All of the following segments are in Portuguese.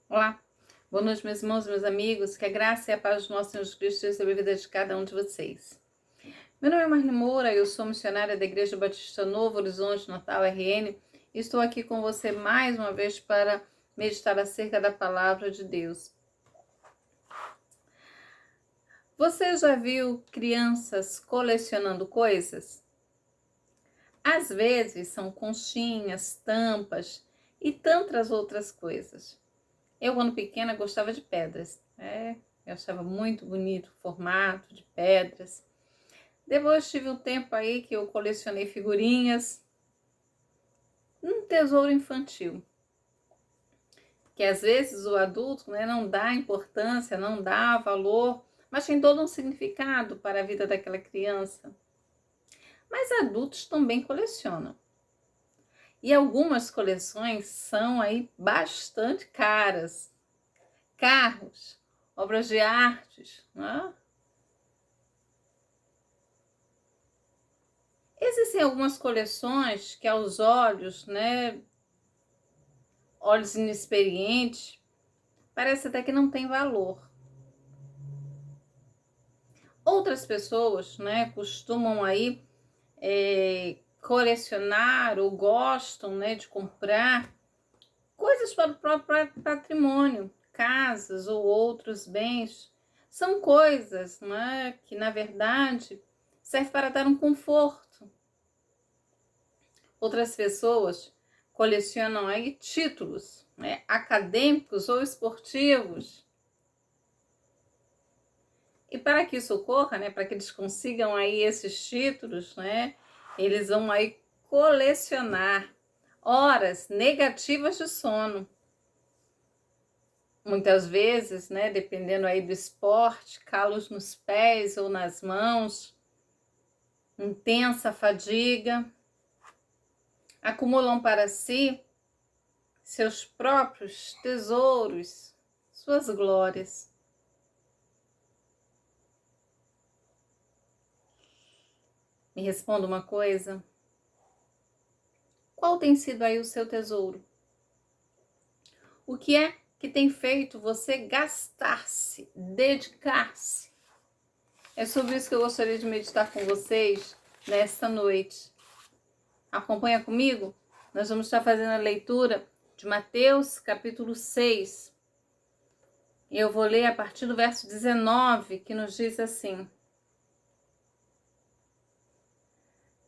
Olá, boa noite, meus irmãos, meus amigos, que a graça e a paz do nosso Senhor Jesus Cristo esteja sobre a vida de cada um de vocês. Meu nome é Marli Moura, eu sou missionária da Igreja Batista Novo Horizonte, Natal, RN, e estou aqui com você mais uma vez para meditar acerca da Palavra de Deus. Você já viu crianças colecionando coisas? Às vezes são conchinhas, tampas e tantas outras coisas. Eu, quando pequena, gostava de pedras. Eu achava muito bonito o formato de pedras. Depois tive um tempo aí que eu colecionei figurinhas. Um tesouro infantil. Que às vezes o adulto não dá importância, não dá valor, mas tem todo um significado para a vida daquela criança. Mas adultos também colecionam. E algumas coleções são aí bastante caras. Carros, obras de artes, né? Existem algumas coleções que aos olhos, olhos inexperientes, parece até que não tem valor. Outras pessoas, costumam aí colecionar ou gostam, de comprar coisas para o próprio patrimônio, casas ou outros bens. São coisas, que na verdade servem para dar um conforto. Outras pessoas colecionam aí títulos, acadêmicos ou esportivos. E para que isso ocorra, para que eles consigam aí esses títulos, eles vão aí colecionar horas negativas de sono. Muitas vezes, dependendo aí do esporte, calos nos pés ou nas mãos, intensa fadiga, acumulam para si seus próprios tesouros, suas glórias. Me responda uma coisa. Qual tem sido aí o seu tesouro? O que é que tem feito você gastar-se, dedicar-se? É sobre isso que eu gostaria de meditar com vocês nesta noite. Acompanha comigo? Nós vamos estar fazendo a leitura de Mateus, capítulo 6. Eu vou ler a partir do verso 19, que nos diz assim: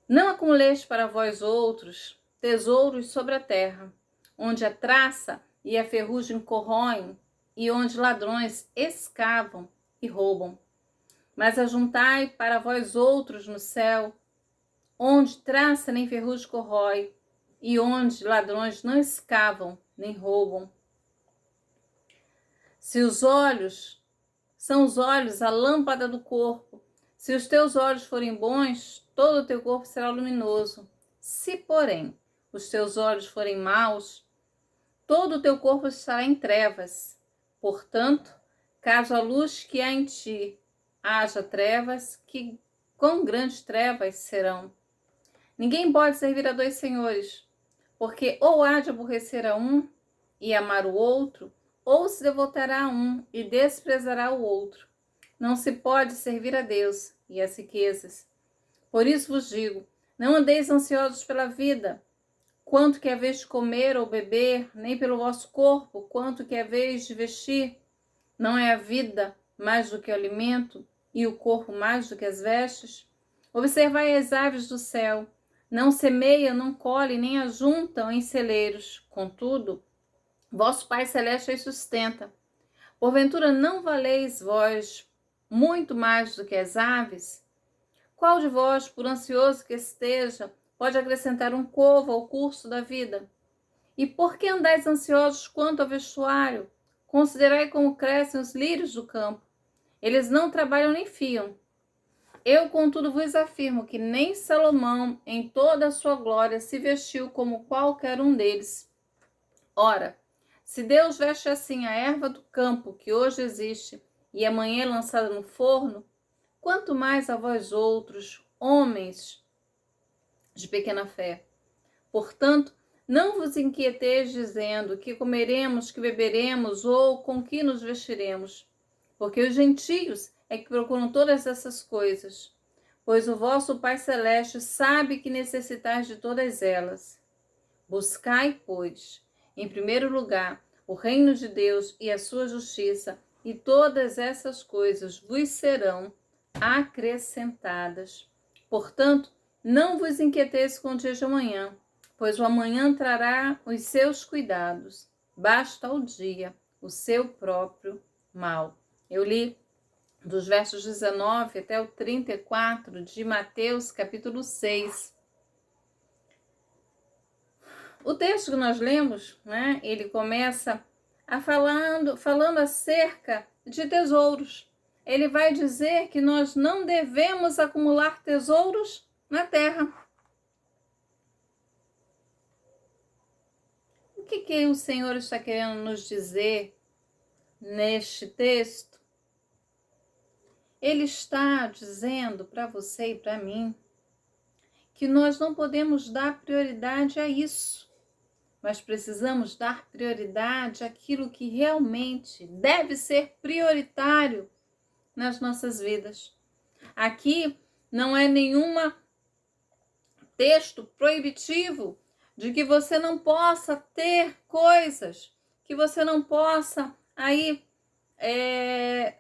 Não acumuleis para vós outros tesouros sobre a terra, onde a traça e a ferrugem corroem, e onde ladrões escavam e roubam. Mas ajuntai para vós outros no céu, onde traça nem ferrugem corrói, e onde ladrões não escavam nem roubam. Se os olhos são os olhos a lâmpada do corpo, se os teus olhos forem bons, todo o teu corpo será luminoso. Se, porém, os teus olhos forem maus, todo o teu corpo estará em trevas. Portanto, caso a luz que há em ti haja trevas, que quão grandes trevas serão? Ninguém pode servir a dois senhores, porque ou há de aborrecer a um e amar o outro, ou se devotará a um e desprezará o outro. Não se pode servir a Deus e às riquezas. Por isso vos digo, não andeis ansiosos pela vida, quanto que haveis de comer ou beber, nem pelo vosso corpo, quanto que haveis de vestir. Não é a vida mais do que o alimento, e o corpo mais do que as vestes? Observai as aves do céu, não semeiam, não colhem, nem ajuntam em celeiros. Contudo, vosso Pai Celeste as sustenta. Porventura não valeis vós muito mais do que as aves? Qual de vós, por ansioso que esteja, pode acrescentar um covo ao curso da vida? E por que andais ansiosos quanto ao vestuário? Considerai como crescem os lírios do campo. Eles não trabalham nem fiam. Eu, contudo, vos afirmo que nem Salomão, em toda a sua glória, se vestiu como qualquer um deles. Ora, se Deus veste assim a erva do campo, que hoje existe, e amanhã é lançada no forno, quanto mais a vós outros, homens de pequena fé. Portanto, Não vos inquieteis dizendo que comeremos, que beberemos ou com que nos vestiremos, porque os gentios é que procuram todas essas coisas, pois o vosso Pai Celeste sabe que necessitais de todas elas. Buscai, pois, em primeiro lugar, o reino de Deus e a sua justiça, e todas essas coisas vos serão acrescentadas. Portanto, não vos inquieteis com o dia de amanhã, pois o amanhã trará os seus cuidados. Basta ao dia o seu próprio mal. Eu li dos versos 19 até o 34 de Mateus, capítulo 6. O texto que nós lemos, né, ele começa falando acerca de tesouros. Ele vai dizer que nós não devemos acumular tesouros na terra. O que o Senhor está querendo nos dizer neste texto? Ele está dizendo para você e para mim que nós não podemos dar prioridade a isso. Nós precisamos dar prioridade àquilo que realmente deve ser prioritário nas nossas vidas. Aqui não é nenhum texto proibitivo de que você não possa ter coisas, que você não possa aí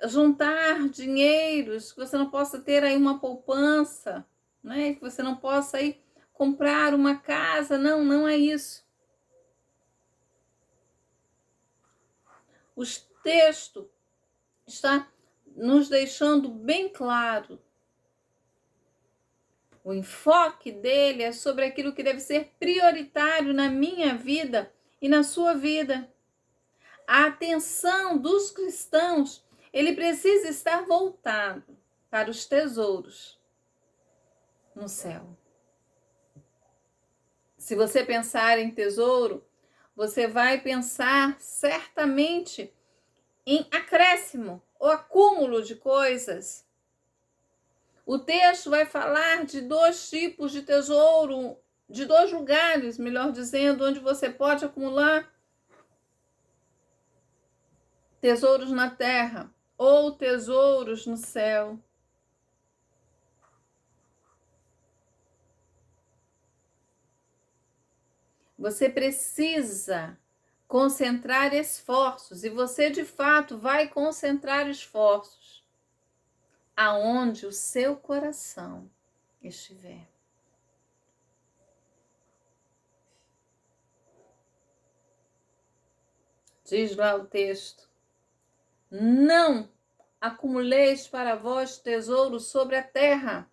juntar dinheiros, que você não possa ter aí uma poupança, né? Que você não possa aí comprar uma casa. Não, não é isso. O texto está nos deixando bem claro. O enfoque dele é sobre aquilo que deve ser prioritário na minha vida e na sua vida. A atenção dos cristãos, ele precisa estar voltado para os tesouros no céu. Se você pensar em tesouro, você vai pensar certamente em acréscimo ou acúmulo de coisas. O texto vai falar de 2 tipos de tesouro, de 2 lugares, melhor dizendo, onde você pode acumular tesouros na terra ou tesouros no céu. Você precisa concentrar esforços, e você de fato vai concentrar esforços aonde o seu coração estiver. Diz lá o texto: não acumuleis para vós tesouros sobre a terra.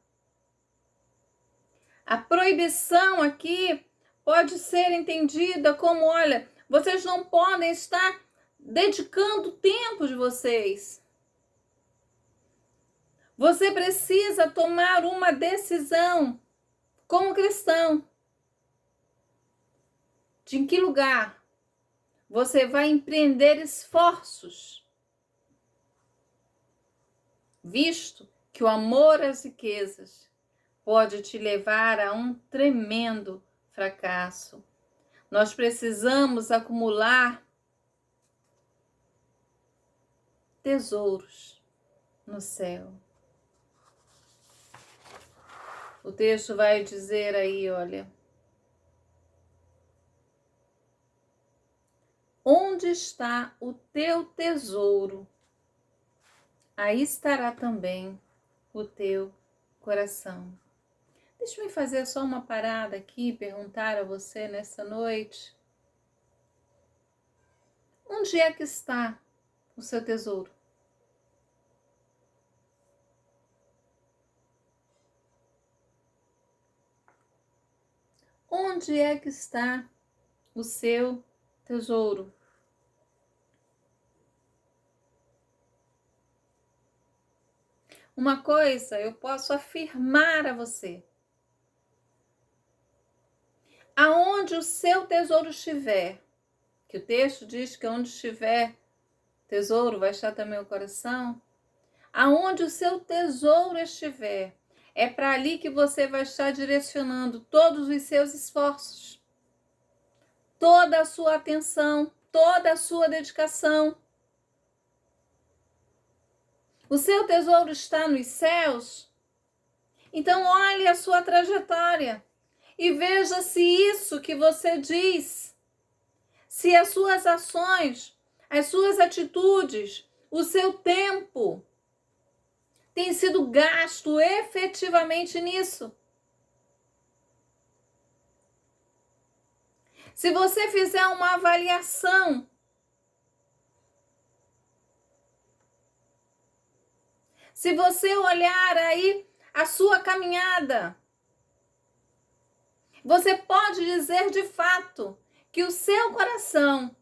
A proibição aqui pode ser entendida como, olha, vocês não podem estar dedicando o tempo de vocês. Você precisa tomar uma decisão como cristão. De em que lugar você vai empreender esforços, visto que o amor às riquezas pode te levar a um tremendo fracasso. Nós precisamos acumular tesouros no céu. O texto vai dizer aí, olha: onde está o teu tesouro, aí estará também o teu coração. Deixa eu fazer só uma parada aqui e perguntar a você nessa noite: onde é que está o seu tesouro? Onde é que está o seu tesouro? Uma coisa eu posso afirmar a você: aonde o seu tesouro estiver, que o texto diz que onde estiver tesouro vai estar também o coração, aonde o seu tesouro estiver, é para ali que você vai estar direcionando todos os seus esforços. toda a sua atenção, toda a sua dedicação. O seu tesouro está nos céus? Então olhe a sua trajetória e veja se isso que você diz, se as suas ações, as suas atitudes, o seu tempo tem sido gasto efetivamente nisso. Se você fizer uma avaliação, se você olhar aí a sua caminhada, você pode dizer de fato que o seu coração,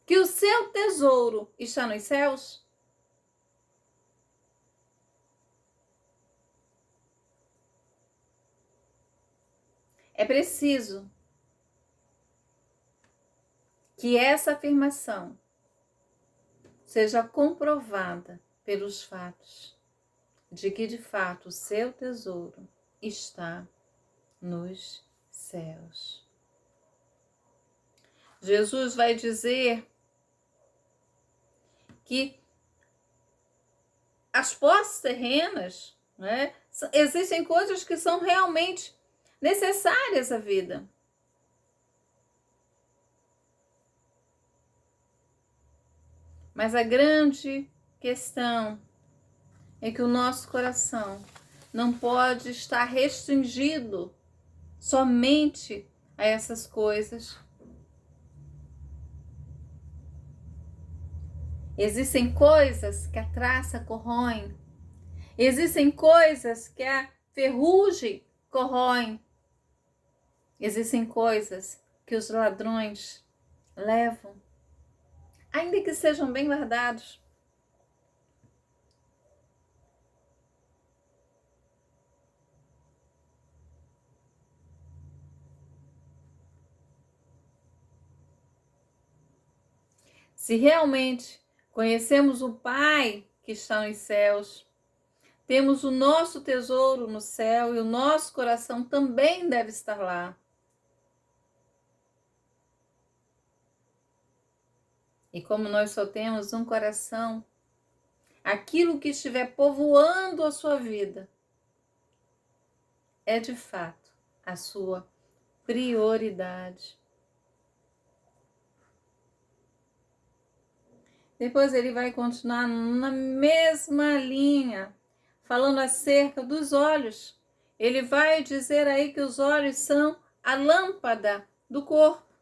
que o seu tesouro está nos céus? É preciso que essa afirmação seja comprovada pelos fatos de que, de fato, o seu tesouro está nos céus. Jesus vai dizer que as posses terrenas, né, existem coisas que são realmente necessárias à vida. Mas a grande questão é que o nosso coração não pode estar restringido somente a essas coisas. Existem coisas que a traça corroem, existem coisas que a ferrugem corroem, existem coisas que os ladrões levam, ainda que sejam bem guardados. Se realmente conhecemos o Pai que está nos céus, temos o nosso tesouro no céu e o nosso coração também deve estar lá. E como nós só temos um coração, aquilo que estiver povoando a sua vida é de fato a sua prioridade. Depois ele vai continuar na mesma linha, falando acerca dos olhos. Ele vai dizer aí que os olhos são a lâmpada do corpo.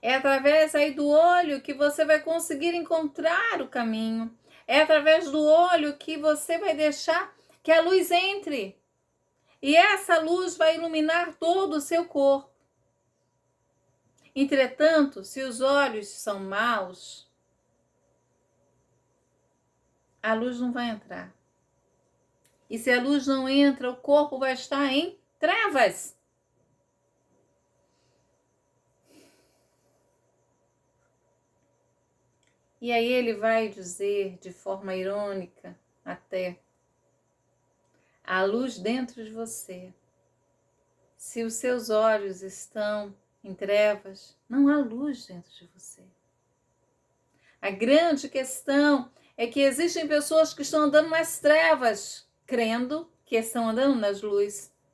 É através aí do olho que você vai conseguir encontrar o caminho. É através do olho que você vai deixar que a luz entre. E essa luz vai iluminar todo o seu corpo. Entretanto, se os olhos são maus, a luz não vai entrar. E se a luz não entra, o corpo vai estar em trevas. E aí ele vai dizer, de forma irônica até, a luz dentro de você. Se os seus olhos estão em trevas, não há luz dentro de você. A grande questão é que existem pessoas que estão andando nas trevas, crendo que estão andando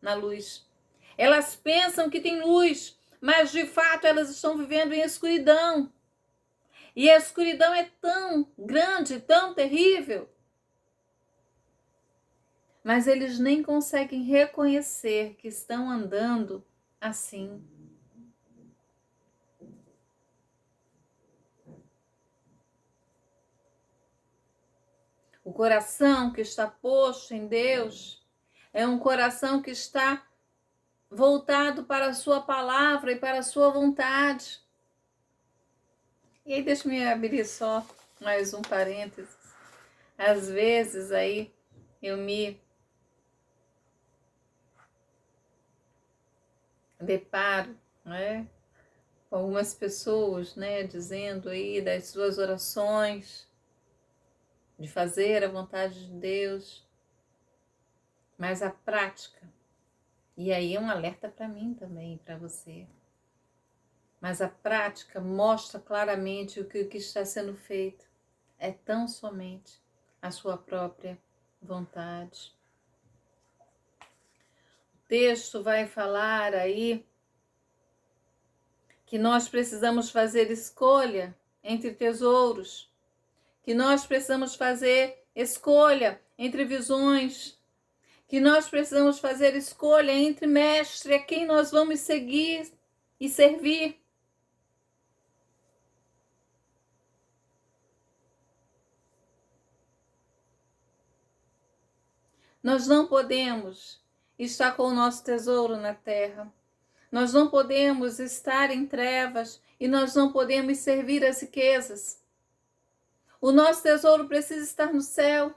na luz. Elas pensam que tem luz, mas de fato elas estão vivendo em escuridão. E a escuridão é tão grande, tão terrível, mas eles nem conseguem reconhecer que estão andando assim. O coração que está posto em Deus é um coração que está voltado para a sua palavra e para a sua vontade. E aí deixa-me abrir só mais um parênteses. Às vezes aí eu me deparo, né, com algumas pessoas, né, dizendo aí das suas orações, de fazer a vontade de Deus, mas a prática E aí é um alerta para mim também, para você. Mas a prática mostra claramente o que está sendo feito é tão somente a sua própria vontade. O texto vai falar aí que nós precisamos fazer escolha entre tesouros, que nós precisamos fazer escolha entre visões, que nós precisamos fazer escolha entre mestre, a quem nós vamos seguir e servir. Nós não podemos estar com o nosso tesouro na terra. Nós não podemos estar em trevas e nós não podemos servir as riquezas. O nosso tesouro precisa estar no céu.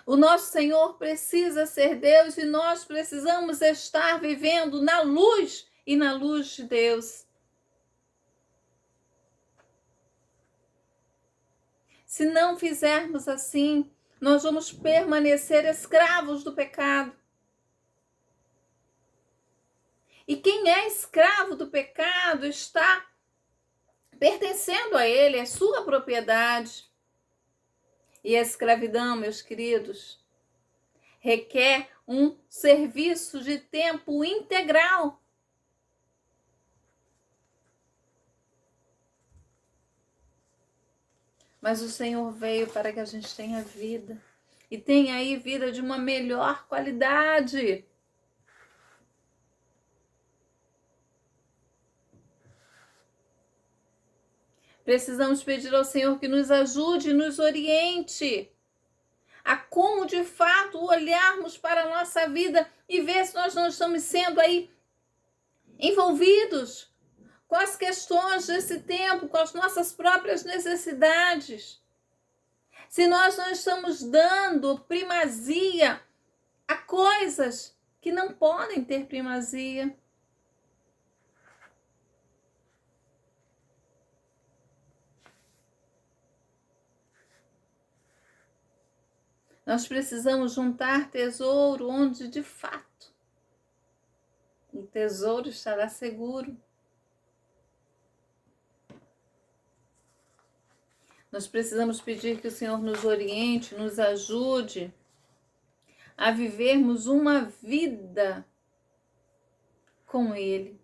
O nosso Senhor precisa ser Deus e nós precisamos estar vivendo na luz e na luz de Deus. Se não fizermos assim, nós vamos permanecer escravos do pecado. E quem é escravo do pecado está pertencendo a ele, é sua propriedade. E a escravidão, meus queridos, requer um serviço de tempo integral. Mas o Senhor veio para que a gente tenha vida. E tenha aí vida de uma melhor qualidade. Precisamos pedir ao Senhor que nos ajude e nos oriente a como de fato olharmos para a nossa vida e ver se nós não estamos sendo aí envolvidos com as questões desse tempo, com as nossas próprias necessidades. Se nós não estamos dando primazia a coisas que não podem ter primazia. Nós precisamos juntar tesouro onde, de fato, o tesouro estará seguro. Nós precisamos pedir que o Senhor nos oriente, nos ajude a vivermos uma vida com Ele.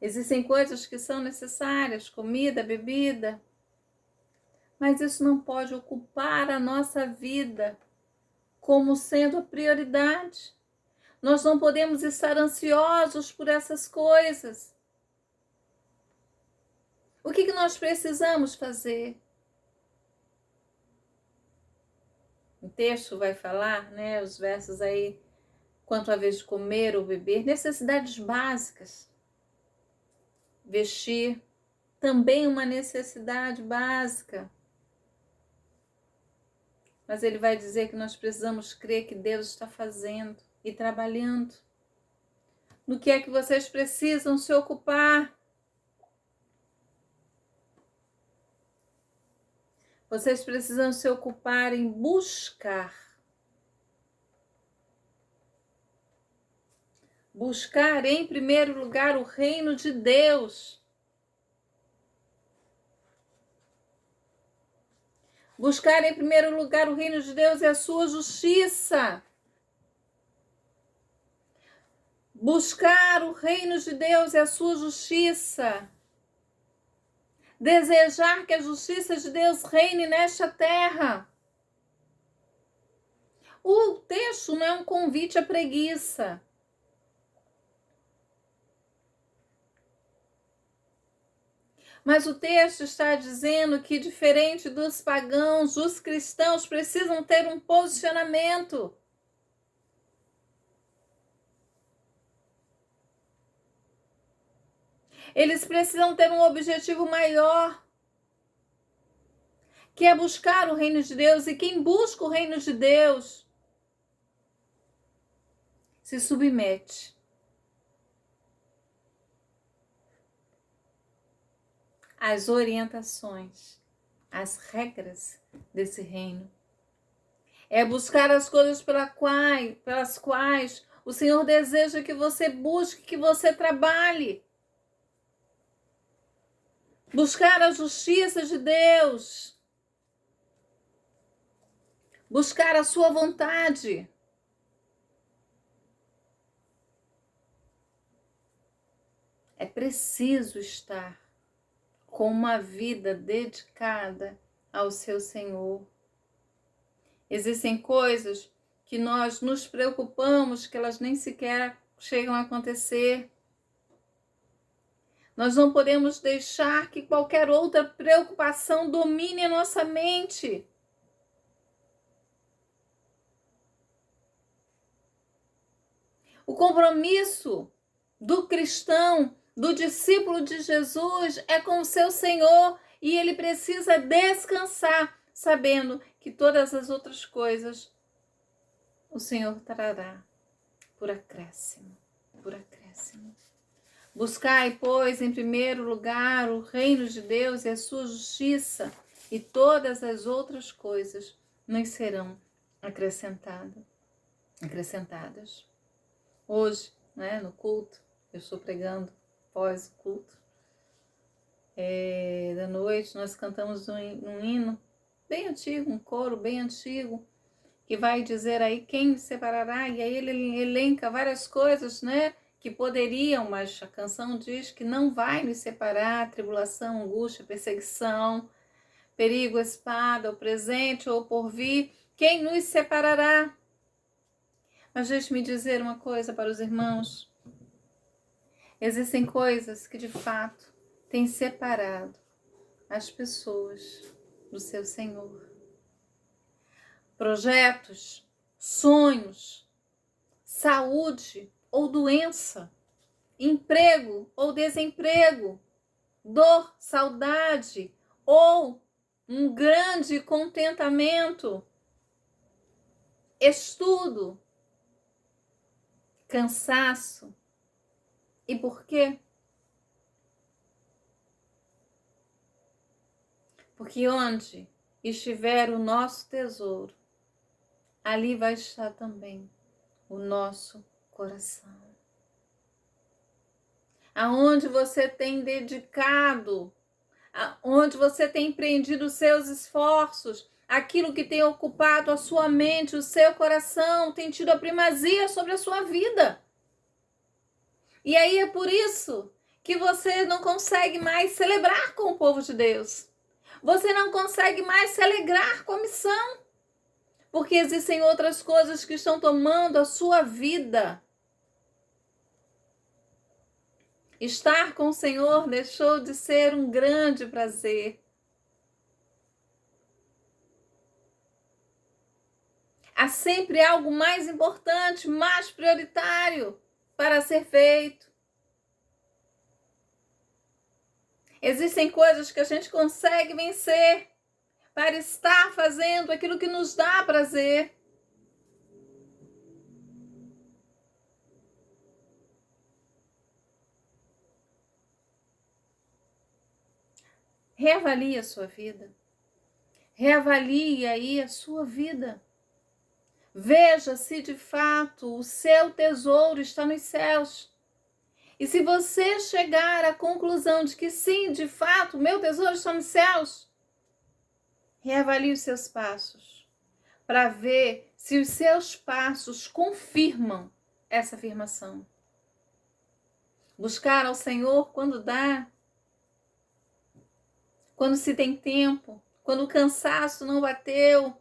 Existem coisas que são necessárias, comida, bebida, mas isso não pode ocupar a nossa vida como sendo a prioridade. Nós não podemos estar ansiosos por essas coisas. O que nós precisamos fazer? O texto vai falar, né, os versos aí, quanto à vez de comer ou beber, necessidades básicas. Vestir, também uma necessidade básica. Mas ele vai dizer que nós precisamos crer que Deus está fazendo e trabalhando. No que é que vocês precisam se ocupar? Vocês precisam se ocupar em buscar. Buscar em primeiro lugar o reino de Deus. Buscar em primeiro lugar o reino de Deus e a sua justiça. Buscar o reino de Deus e a sua justiça. Desejar que a justiça de Deus reine nesta terra. O texto não é um convite à preguiça. Mas o texto está dizendo que, diferente dos pagãos, os cristãos precisam ter um posicionamento. Eles precisam ter um objetivo maior, que é buscar o reino de Deus. E quem busca o reino de Deus se submete às orientações, às regras desse reino. É buscar as coisas pelas quais o Senhor deseja que você busque, que você trabalhe. Buscar a justiça de Deus. Buscar a sua vontade. É preciso estar com uma vida dedicada ao seu Senhor. Existem coisas que nós nos preocupamos que elas nem sequer chegam a acontecer. Nós não podemos deixar que qualquer outra preocupação domine a nossa mente. O compromisso do cristão, do discípulo de Jesus, é com o seu Senhor e ele precisa descansar, sabendo que todas as outras coisas o Senhor trará por acréscimo, por acréscimo. Buscai, pois, em primeiro lugar o reino de Deus e a sua justiça, e todas as outras coisas nos serão acrescentadas. Hoje, no culto, eu estou pregando pós o culto da noite, nós cantamos um hino bem antigo, um coro bem antigo, que vai dizer aí quem me separará, e aí ele elenca várias coisas, que poderiam, mas a canção diz que não vai nos separar: tribulação, angústia, perseguição, perigo, espada, o presente ou o porvir, quem nos separará? Mas deixe-me dizer uma coisa para os irmãos: existem coisas que de fato têm separado as pessoas do seu Senhor. Projetos, sonhos, saúde ou doença, emprego ou desemprego, dor, saudade ou um grande contentamento, estudo, cansaço. E por quê? Porque onde estiver o nosso tesouro, ali vai estar também o nosso coração. Aonde você tem dedicado, aonde você tem empreendido os seus esforços, aquilo que tem ocupado a sua mente, o seu coração, tem tido a primazia sobre a sua vida. E aí é por isso que você não consegue mais celebrar com o povo de Deus. Você não consegue mais se alegrar com a missão. Porque existem outras coisas que estão tomando a sua vida. Estar com o Senhor deixou de ser um grande prazer. Há sempre algo mais importante, mais prioritário para ser feito. Existem coisas que a gente consegue vencer para estar fazendo aquilo que nos dá prazer. Reavalie a sua vida. Reavalie aí a sua vida. Veja se de fato o seu tesouro está nos céus. E se você chegar à conclusão de que sim, de fato, o meu tesouro está nos céus, reavalie os seus passos para ver se os seus passos confirmam essa afirmação. Buscar ao Senhor quando dá, quando se tem tempo, quando o cansaço não bateu,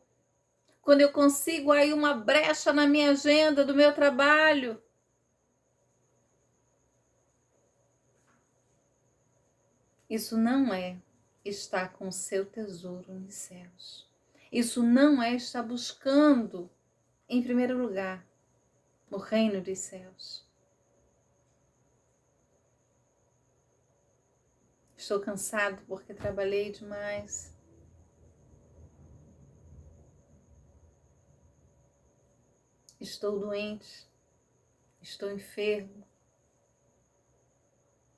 quando eu consigo aí uma brecha na minha agenda do meu trabalho. Isso não é estar com o seu tesouro nos céus. Isso não é estar buscando, em primeiro lugar, o reino dos céus. Estou cansado porque trabalhei demais. Estou doente. Estou enfermo.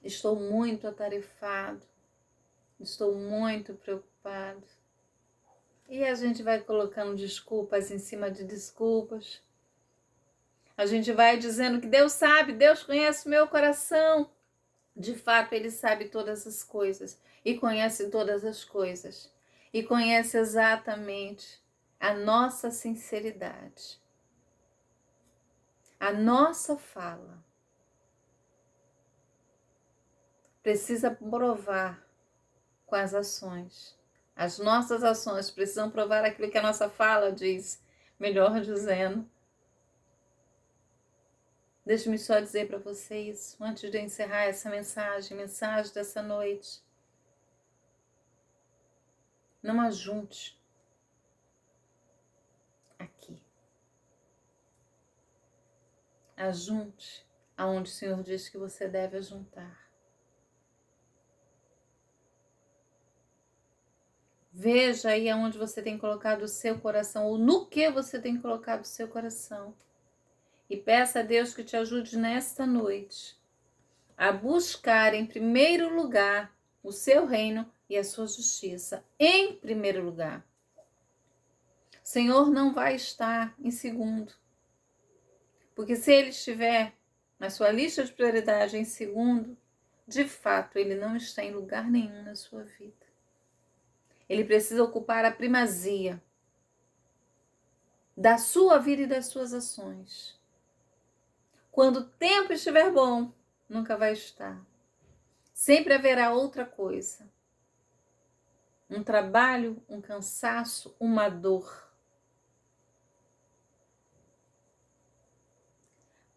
Estou muito atarefado. Estou muito preocupado. E a gente vai colocando desculpas em cima de desculpas. A gente vai dizendo que Deus sabe, Deus conhece o meu coração. De fato, Ele sabe todas as coisas e conhece todas as coisas. E conhece exatamente a nossa sinceridade, a nossa fala. Precisa provar com as ações. As nossas ações precisam provar aquilo que a nossa fala diz, melhor dizendo. Deixe-me só dizer para vocês, antes de encerrar essa mensagem dessa noite. Não ajunte aqui. Ajunte aonde o Senhor diz que você deve ajuntar. Veja aí aonde você tem colocado o seu coração, ou no que você tem colocado o seu coração. E peça a Deus que te ajude nesta noite a buscar em primeiro lugar o seu reino e a sua justiça. Em primeiro lugar. O Senhor não vai estar em segundo. Porque se Ele estiver na sua lista de prioridade em segundo, de fato, Ele não está em lugar nenhum na sua vida. Ele precisa ocupar a primazia da sua vida e das suas ações. Quando o tempo estiver bom, nunca vai estar. Sempre haverá outra coisa. Um trabalho, um cansaço, uma dor.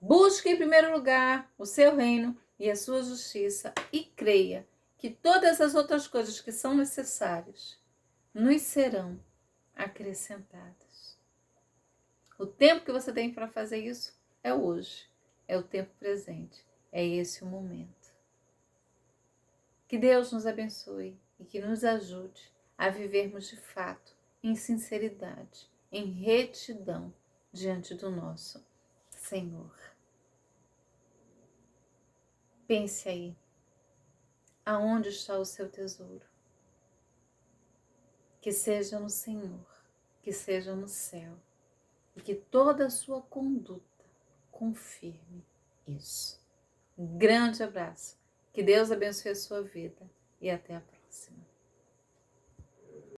Busque em primeiro lugar o seu reino e a sua justiça e creia que todas as outras coisas que são necessárias nos serão acrescentadas. O tempo que você tem para fazer isso é hoje, é o tempo presente, é esse o momento. Que Deus nos abençoe e que nos ajude a vivermos de fato em sinceridade, em retidão diante do nosso Senhor. Pense aí, aonde está o seu tesouro? Que seja no Senhor, que seja no céu, e que toda a sua conduta confirme isso. Um grande abraço, que Deus abençoe a sua vida e até a próxima.